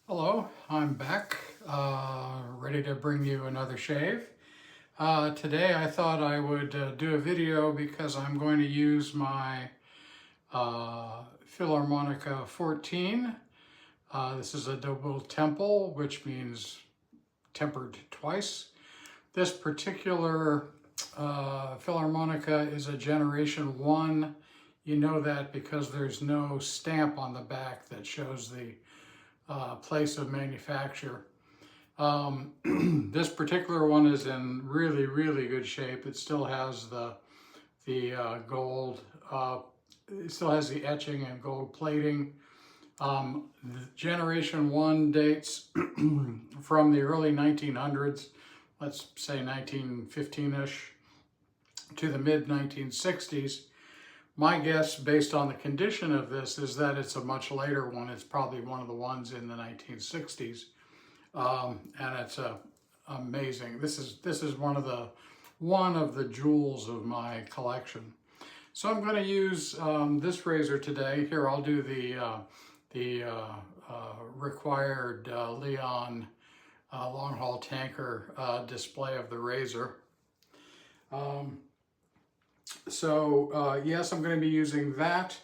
Hello, I'm back, ready to bring you another shave. Today I thought I would do a video because I'm going to use my Filarmonica 14. This is a Doble Temple, which means tempered twice. This particular Filarmonica is a Generation 1. You know that because there's no stamp on the back that shows the place of manufacture. This particular one is in really good shape. It still has the gold, it still has the etching and gold plating. Generation 1 dates from the early 1900s, let's say 1915-ish, to the mid 1960s. My guess, based on the condition of this, is that it's a much later one. It's probably one of the ones in the 1960s, and it's amazing. This is one of the jewels of my collection. So I'm going to use this razor today. Here, I'll do the required Leon long haul tanker display of the razor. Yes, I'm going to be using that.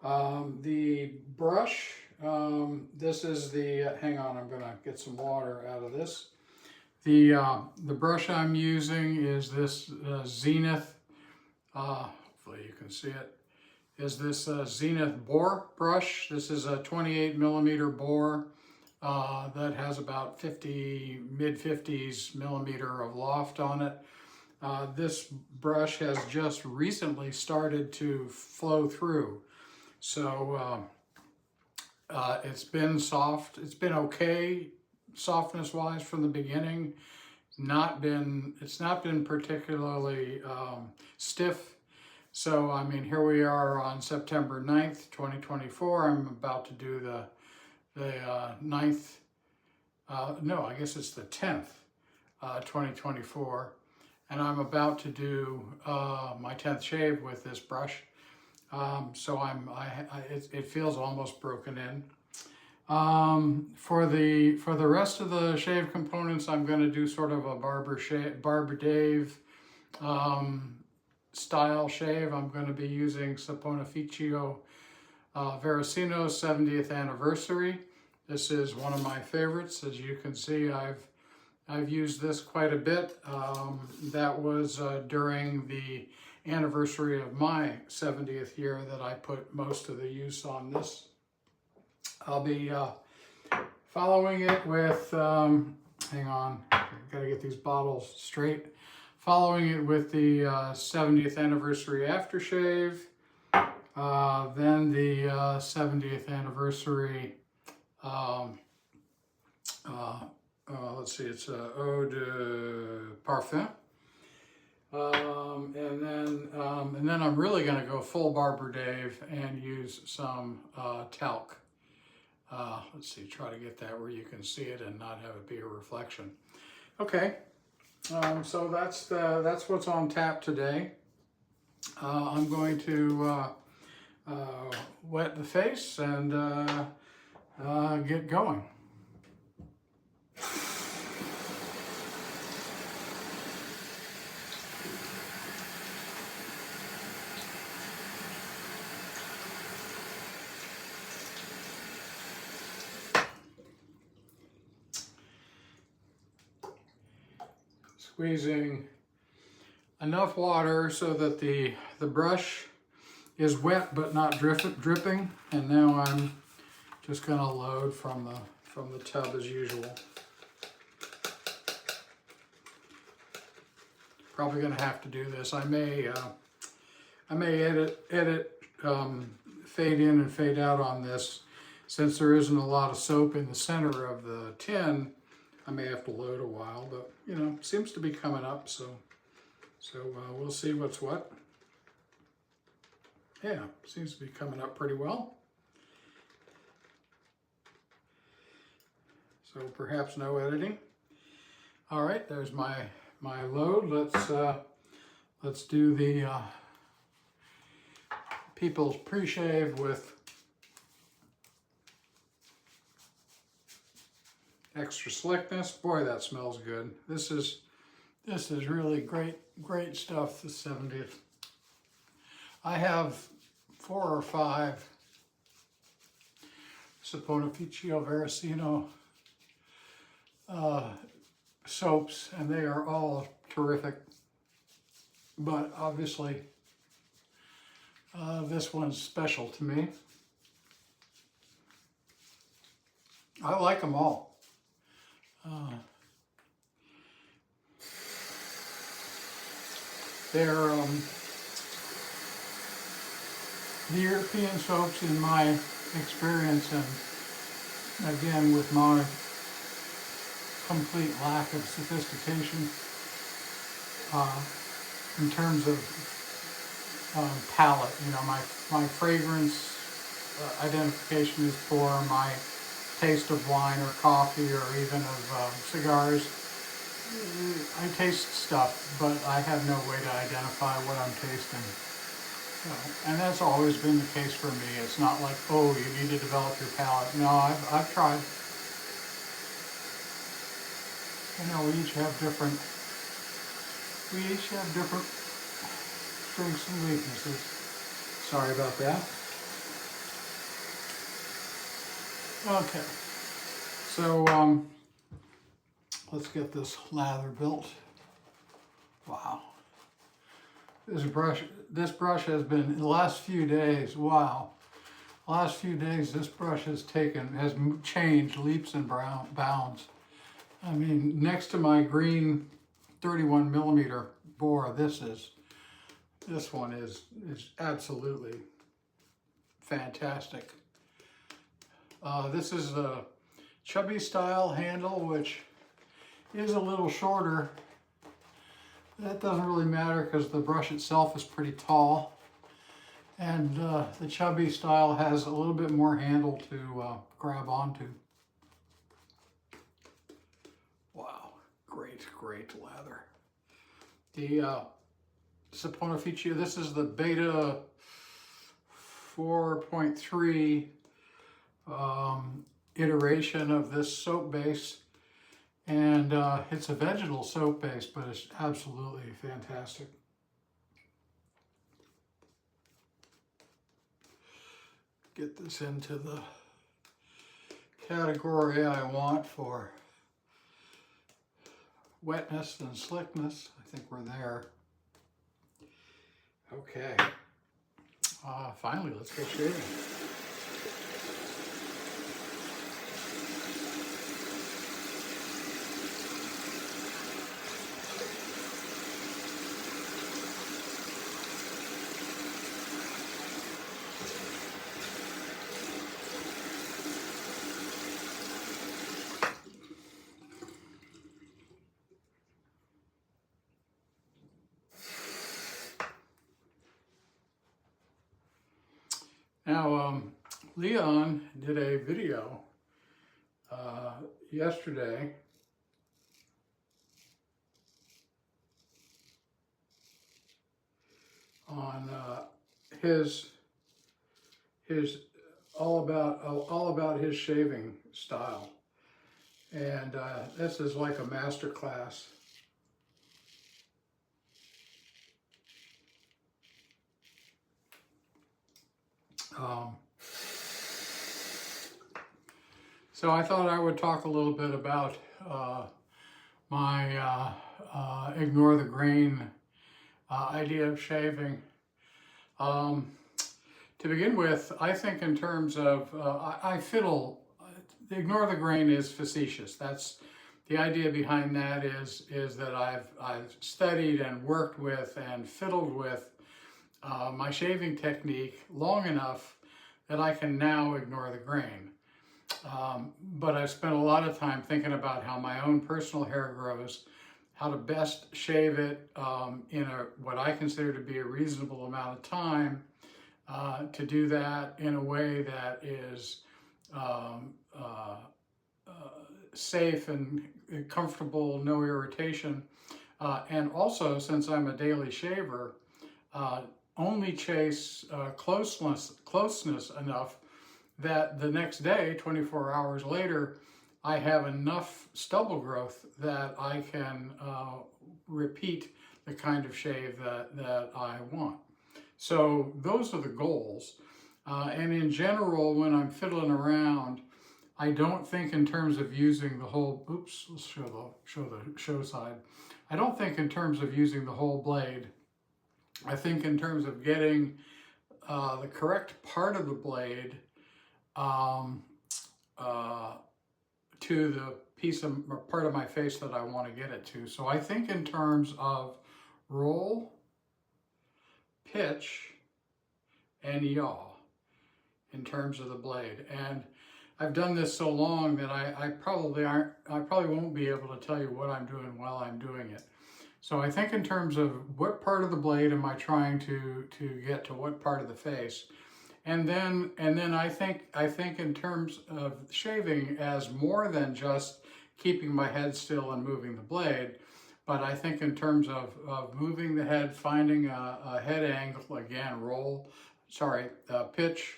The brush, this is the, hang on, I'm going to get some water out of this. The brush I'm using is this Zenith, hopefully you can see it, is this Zenith bore brush. This is a 28 millimeter bore that has about mid-50s millimeter of loft on it. This brush has just recently started to flow through. So it's been soft. It's been okay softness wise from the beginning. It's not been particularly stiff. So I mean, here we are on September 9th, 2024. I'm about to do the 9th, no, I guess it's the 10th, 2024. And I'm about to do my 10th shave with this brush. So it feels almost broken in. For the rest of the shave components, I'm going to do sort of a Barber Dave style shave. I'm going to be using Saponificio Varesino's 70th anniversary. This is one of my favorites. As you can see, I've used this quite a bit. That was during the anniversary of my 70th year that I put most of the use on this. I'll be following it with, hang on, I've got to get these bottles straight. Following it with the 70th anniversary aftershave, then the 70th anniversary let's see, it's eau de parfum. And then I'm really going to go full Barber Dave and use some talc. Let's see, try to get that where you can see it and not have it be a reflection. Okay, so that's what's on tap today. I'm going to wet the face and get going. Squeezing enough water so that the brush is wet but not dripping. And now I'm just going to load from the tub as usual. Probably going to have to do this. I may edit fade in and fade out on this, since there isn't a lot of soap in the center of the tin. I may have to load a while, but you know, seems to be coming up, so we'll see what's what. Yeah, seems to be coming up pretty well. So perhaps no editing. All right, there's my load. Let's do the people's pre-shave with extra slickness. Boy, that smells good. This is really great stuff, the 70th. I have 4 or 5 Saponificio Varesino soaps, and they are all terrific. But obviously, this one's special to me. I like them all. They're the European soaps, in my experience, and again with my complete lack of sophistication in terms of palate. You know, my fragrance identification is poor. My taste of wine or coffee or even of cigars, I taste stuff, but I have no way to identify what I'm tasting. So, and that's always been the case for me. It's not like, oh, you need to develop your palate. No, I've tried. You know, we each have different strengths and weaknesses. Sorry about that. Okay, so let's get this lather built. Wow. This brush has been, in the last few days, wow. Last few days, this brush has changed leaps and bounds. I mean, next to my green 31 millimeter bore, this one is absolutely fantastic. This is the chubby style handle, which is a little shorter. That doesn't really matter because the brush itself is pretty tall. And the chubby style has a little bit more handle to grab onto. Wow, great lather. The Saponificio, this is the beta 4.3 iteration of this soap base. And it's a vegetal soap base, but it's absolutely fantastic. Get this into the category I want for wetness and slickness. I think we're there. Okay. Finally, let's get shaving. Now, Leon did a video yesterday on his all about his shaving style, and this is like a master class. So I thought I would talk a little bit about my ignore the grain idea of shaving. To begin with, I think in terms of, I fiddle, ignore the grain is facetious. That's the idea behind that is that I've studied and worked with and fiddled with my shaving technique long enough that I can now ignore the grain. But I've spent a lot of time thinking about how my own personal hair grows, how to best shave it in what I consider to be a reasonable amount of time, to do that in a way that is safe and comfortable, no irritation. And also, since I'm a daily shaver, only chase closeness enough that the next day, 24 hours later, I have enough stubble growth that I can repeat the kind of shave that I want. So those are the goals. And in general, when I'm fiddling around, I don't think in terms of using the whole, oops, let's show the show side. I don't think in terms of using the whole blade. I think in terms of getting the correct part of the blade to the piece of or part of my face that I want to get it to. So I think in terms of roll, pitch, and yaw in terms of the blade. And I've done this so long that I probably won't be able to tell you what I'm doing while I'm doing it. So I think in terms of what part of the blade am I trying to get to what part of the face. And then I think in terms of shaving as more than just keeping my head still and moving the blade, but I think in terms of moving the head, finding a head angle, again, pitch,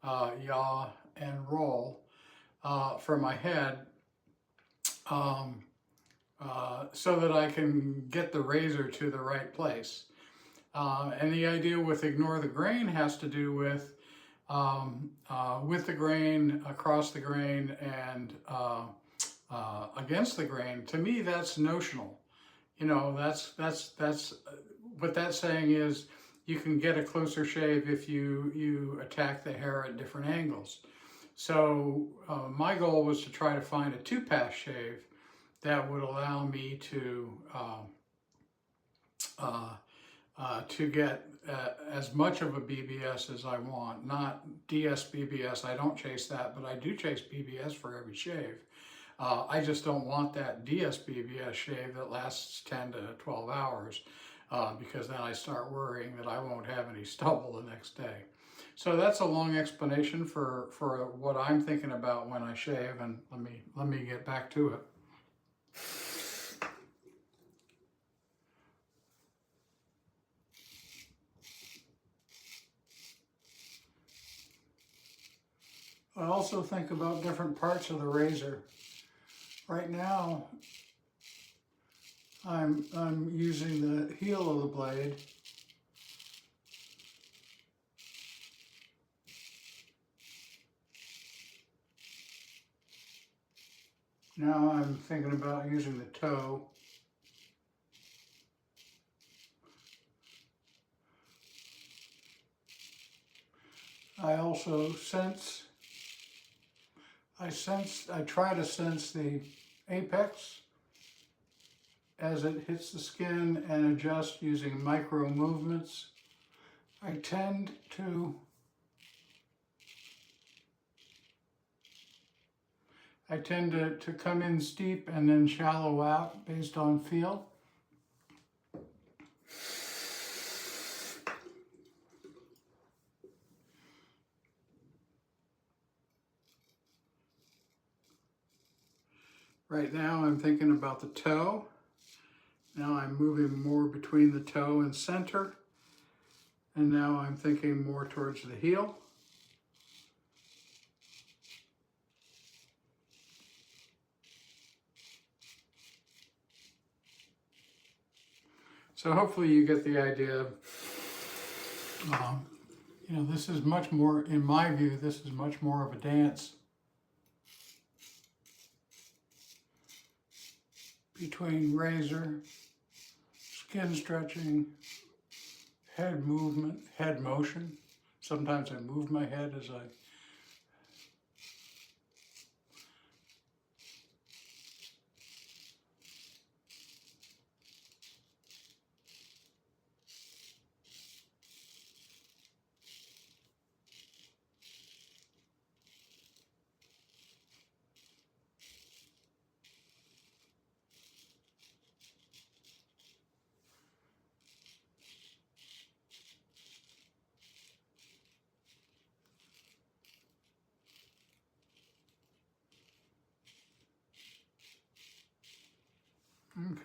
yaw, and roll for my head, so that I can get the razor to the right place. And the idea with ignore the grain has to do with the grain, across the grain, and against the grain. To me, that's notional. You know, that's what that's saying is you can get a closer shave if you attack the hair at different angles. So my goal was to try to find a 2-pass shave that would allow me to get as much of a BBS as I want. Not DS BBS, I don't chase that, but I do chase BBS for every shave. I just don't want that DS BBS shave that lasts 10 to 12 hours because then I start worrying that I won't have any stubble the next day. So that's a long explanation for what I'm thinking about when I shave, and let me get back to it. I also think about different parts of the razor. Right now, I'm using the heel of the blade. Now I'm thinking about using the toe. I also I try to sense the apex as it hits the skin and adjust using micro movements. I tend to come in steep and then shallow out based on feel. Right now I'm thinking about the toe. Now I'm moving more between the toe and center. And now I'm thinking more towards the heel. So hopefully you get the idea. You know, this is much more, in my view, this is much more of a dance between razor, skin stretching, head movement, head motion. Sometimes I move my head as I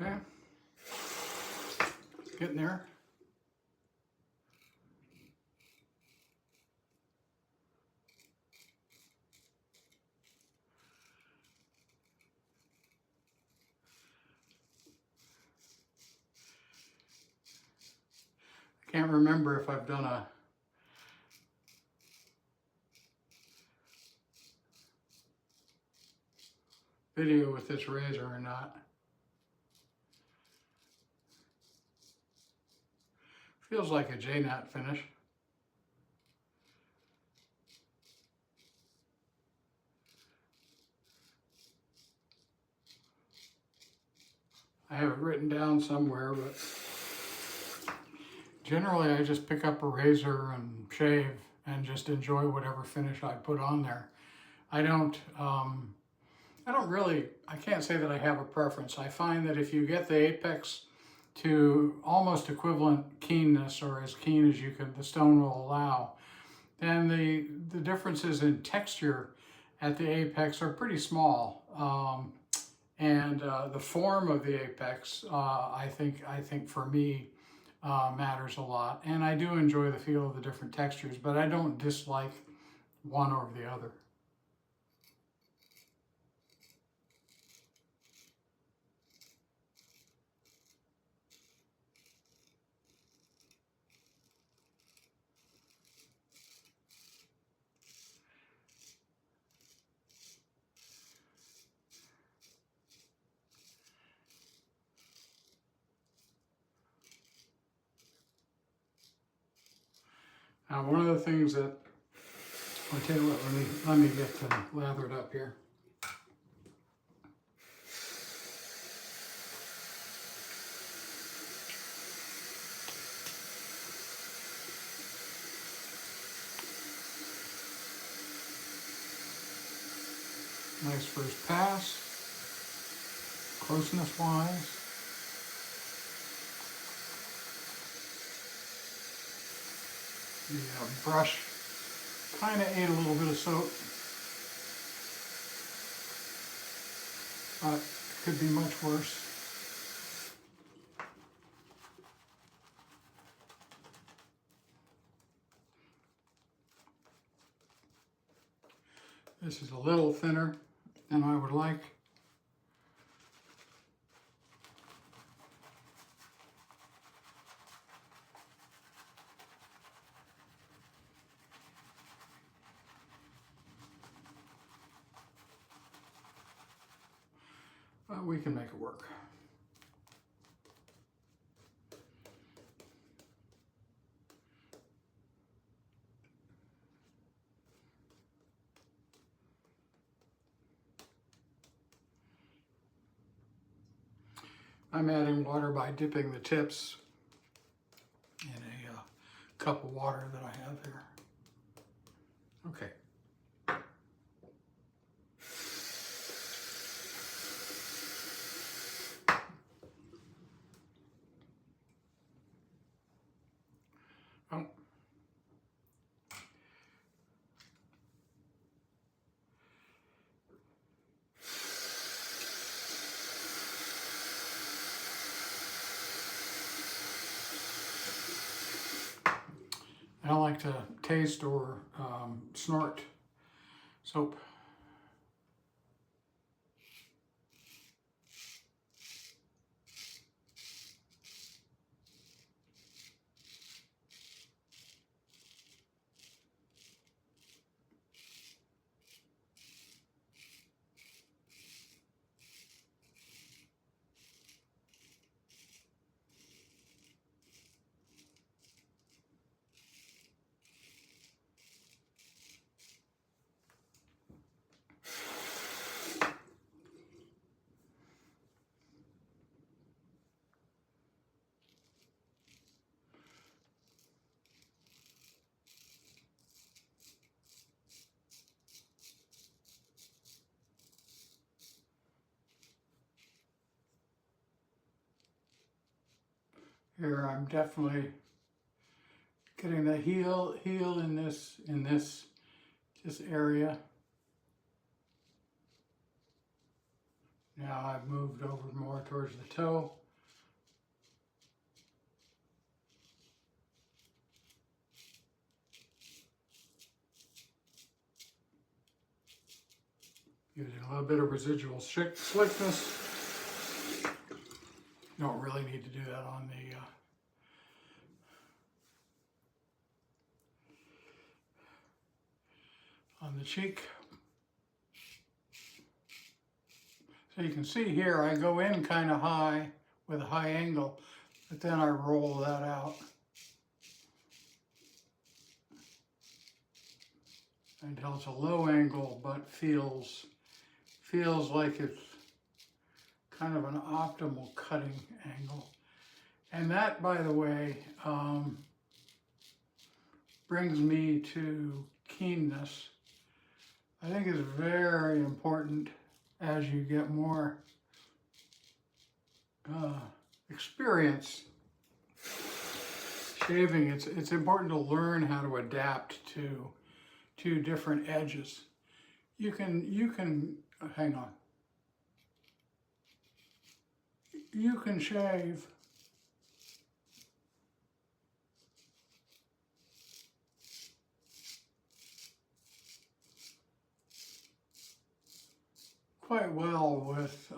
okay, getting there. Can't remember if I've done a video with this razor or not. Feels like a J-knot finish. I have it written down somewhere, but generally I just pick up a razor and shave and just enjoy whatever finish I put on there. I can't say that I have a preference. I find that if you get the apex to almost equivalent keenness, or as keen as the stone will allow, then the differences in texture at the apex are pretty small. And the form of the apex, I think for me, matters a lot. And I do enjoy the feel of the different textures, but I don't dislike one over the other. Now, one of the things that, I'll tell you what, let me get lathered up here. Nice first pass, closeness wise. The brush kind of ate a little bit of soap, but it could be much worse. This is a little thinner than I would like. But we can make it work. I'm adding water by dipping the tips in a cup of water that I have here. Okay. Oh. I don't like to taste or snort soap. Here I'm definitely getting the heel in this area. Now I've moved over more towards the toe. Using a little bit of residual slickness. Don't really need to do that on the on the cheek. So you can see here, I go in kind of high with a high angle, but then I roll that out. Until it's a low angle, but feels like it's kind of an optimal cutting angle. And that, by the way, brings me to keenness. I think is very important as you get more experience shaving. It's important to learn how to adapt to different edges. You can hang on. You can shave quite well with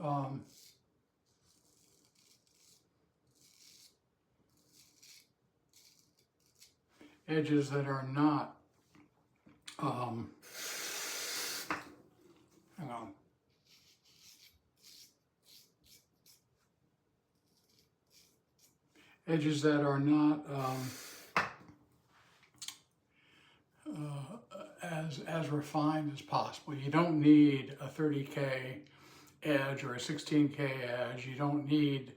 edges that are not hang on. Edges that are not as refined as possible. You don't need a 30K edge or a 16K edge. You don't need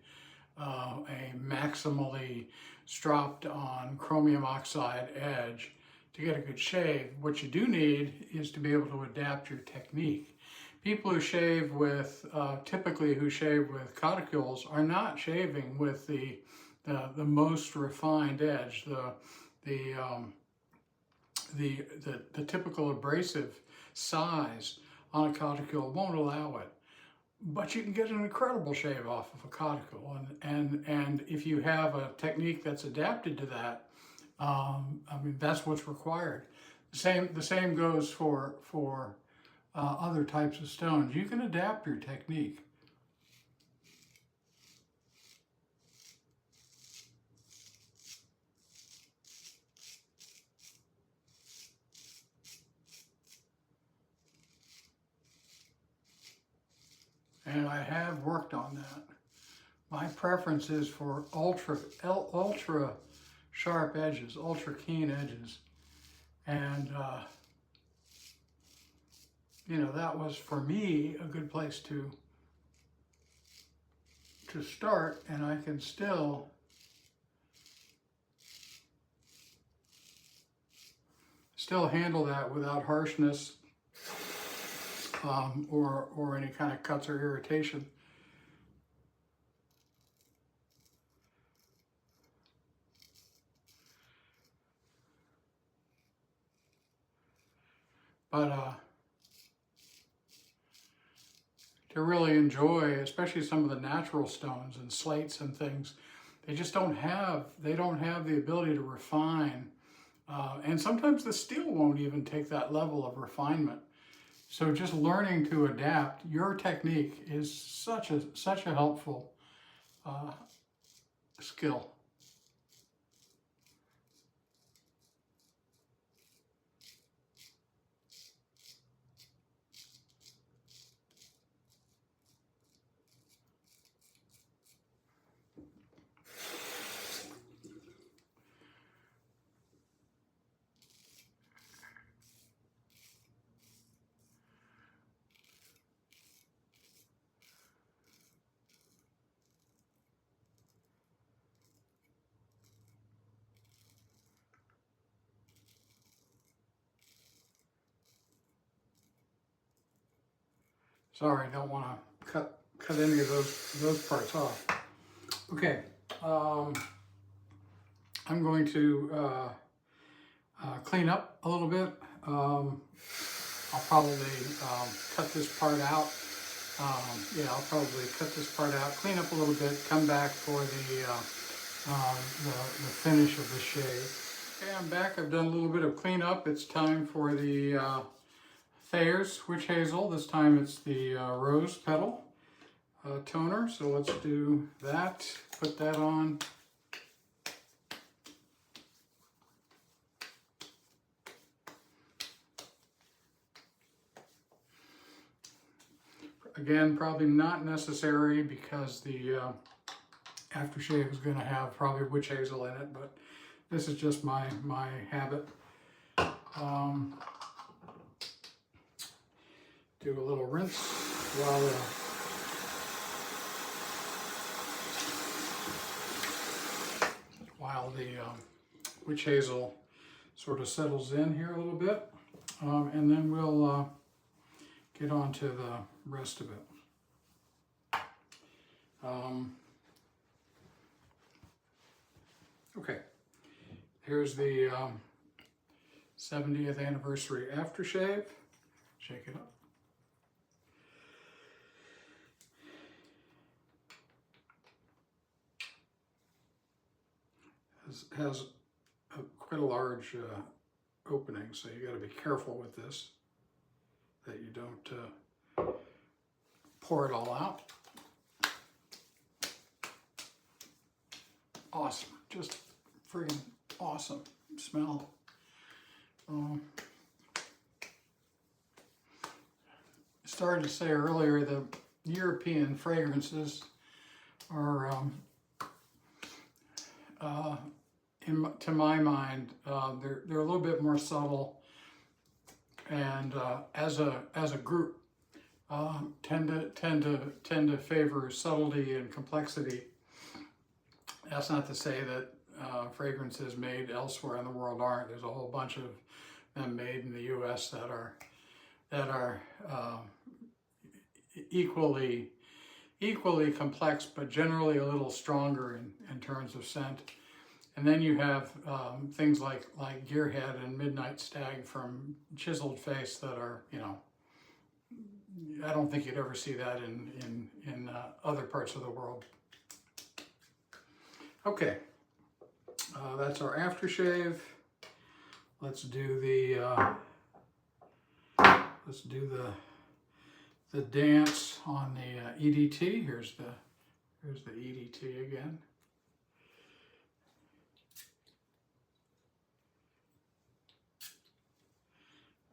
a maximally stropped on chromium oxide edge to get a good shave. What you do need is to be able to adapt your technique. People who shave with, typically who shave with cuticules, are not shaving with the most refined edge. The typical abrasive size on a cuticle won't allow it. But you can get an incredible shave off of a cuticle, and if you have a technique that's adapted to that, I mean, that's what's required. The same goes for other types of stones. You can adapt your technique. And I have worked on that. My preference is for ultra sharp edges, ultra keen edges. And, you know, that was, for me, a good place to start, and I can still handle that without harshness or any kind of cuts or irritation. But to really enjoy, especially some of the natural stones and slates and things, they just don't have the ability to refine. And sometimes the steel won't even take that level of refinement. So just learning to adapt your technique is such a helpful skill. Sorry, I don't want to cut any of those parts off. Okay, I'm going to clean up a little bit. I'll probably cut this part out. Yeah, I'll probably cut this part out, clean up a little bit, come back for the finish of the shave. Okay, I'm back. I've done a little bit of cleanup. It's time for the Thayer's Witch Hazel. This time it's the rose petal toner. So let's do that. Put that on. again, probably not necessary because the aftershave is going to have probably witch hazel in it, but this is just my habit. Do a little rinse while the witch hazel sort of settles in here a little bit, and then we'll get on to the rest of it. Okay, here's the 70th anniversary aftershave. Shake it up. Has quite a large opening, so you got to be careful with this, that you don't pour it all out. Awesome, just friggin' awesome smell. I started to say earlier, the European fragrances are, to my mind, they're a little bit more subtle, and as a group, tend to favor subtlety and complexity. That's not to say that fragrances made elsewhere in the world aren't. There's a whole bunch of them made in the U.S. that are equally complex, but generally a little stronger in terms of scent. And then you have things like Gearhead and Midnight Stag from Chiseled Face that are, you know, I don't think you'd ever see that in other parts of the world. Okay, that's our aftershave. Let's do the dance on the EDT. Here's the EDT again.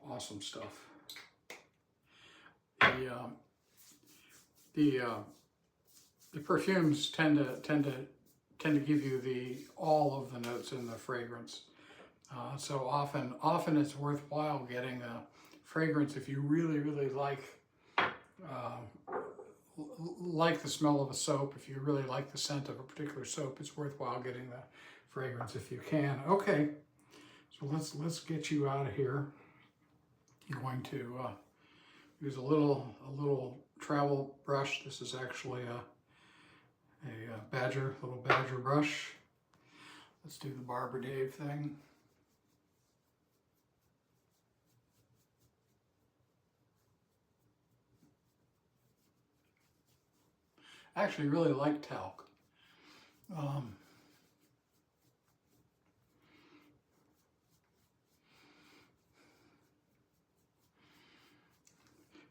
Awesome stuff. The perfumes tend to give you all of the notes in the fragrance. So often it's worthwhile getting a fragrance if you really like the smell of a soap. If you really like the scent of a particular soap, it's worthwhile getting the fragrance if you can. Okay, so let's get you out of here. I'm going to use a little travel brush. This is actually a little badger brush. Let's do the Barbara Dave thing. I actually really like talc.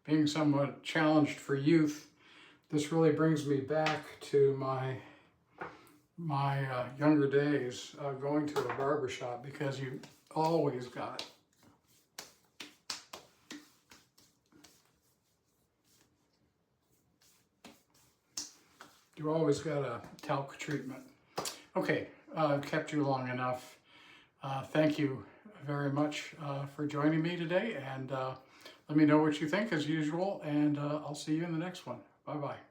Being somewhat challenged for youth, this really brings me back to my younger days going to a barber shop, because you always got a talc treatment. Okay, kept you long enough. Thank you very much for joining me today, and let me know what you think as usual, and I'll see you in the next one. Bye-bye.